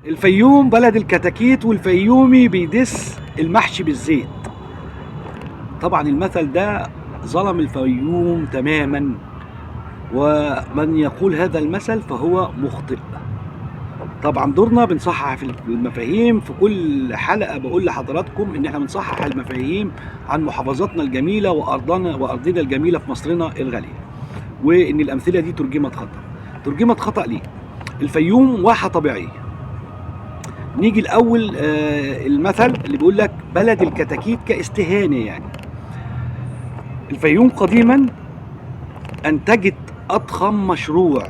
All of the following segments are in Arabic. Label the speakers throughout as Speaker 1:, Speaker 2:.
Speaker 1: الفيوم بلد الكتاكيت، والفيومي بيدس المحشي بالزيت. طبعا المثل ده ظلم الفيوم تماما، ومن يقول هذا المثل فهو مخطئ. طبعا دورنا بنصحح في المفاهيم. في كل حلقة بقول لحضراتكم ان احنا بنصحح المفاهيم عن محافظاتنا الجميلة وارضنا الجميلة في مصرنا الغالية، وان الامثلة دي ترجمت خطأ. ترجمت خطأ ليه؟ الفيوم واحة طبيعية. نيجي الاول المثل اللي بيقول لك بلد الكتاكيت كاستهانة. يعني الفيوم قديما انتجت اضخم مشروع،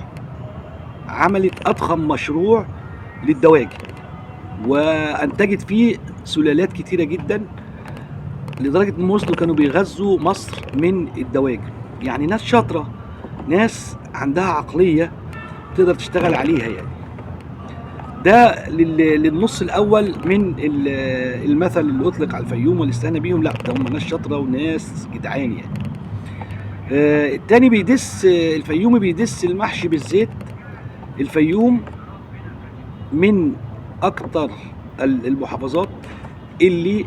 Speaker 1: عملت اضخم مشروع للدواجن، وانتجت فيه سلالات كتيره جدا، لدرجه ان وصلوا كانوا بيغذوا مصر من الدواجن. يعني ناس شاطره، ناس عندها عقليه تقدر تشتغل عليها. يعني ده للنص الاول من المثل اللي اطلق على الفيوم والاستهانه بيهم. لا، ده هم ناس شاطره وناس جدعان. يعني التاني بيدس الفيومي بيدس المحشي بالزيت. الفيوم من اكتر المحافظات اللي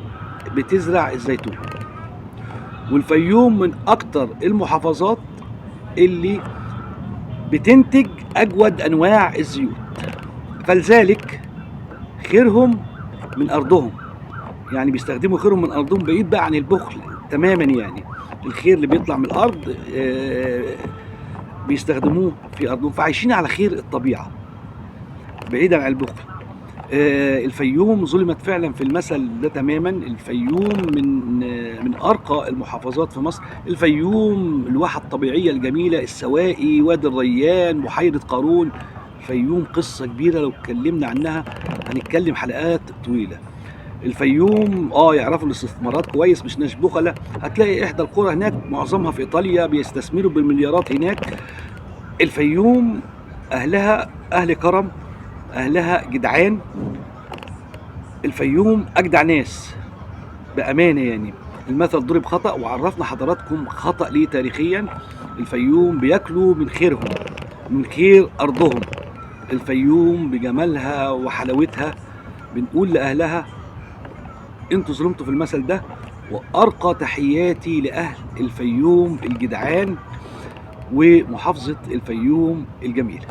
Speaker 1: بتزرع الزيتون، والفيوم من اكتر المحافظات اللي بتنتج اجود انواع الزيوت، فلذلك خيرهم من ارضهم. يعني بيستخدموا خيرهم من ارضهم، بعيد بقى عن البخل تماما. يعني الخير اللي بيطلع من الارض بيستخدموه في ارضهم، فعايشين على خير الطبيعه بعيدا عن البخل. الفيوم ظلمت فعلا في المثل ده تماما. الفيوم من ارقى المحافظات في مصر. الفيوم الواحة الطبيعية الجميلة، السواقي، وادي الريان، بحيرة قارون. الفيوم قصة كبيرة، لو اتكلمنا عنها هنتكلم حلقات طويلة. الفيوم يعرفوا الاستثمارات كويس، مش ناس بخلة. هتلاقي احدى القرى هناك معظمها في ايطاليا بيستثمروا بالمليارات هناك. الفيوم اهلها اهل كرم، اهلها جدعان. الفيوم اجدع ناس بامانه. يعني المثل ضرب خطا، وعرفنا حضراتكم خطا ليه تاريخيا. الفيوم بياكلوا من خيرهم، من خير ارضهم. الفيوم بجمالها وحلاوتها بنقول لاهلها انتوا ظلمتوا في المثل ده. وارقى تحياتي لاهل الفيوم الجدعان ومحافظه الفيوم الجميله.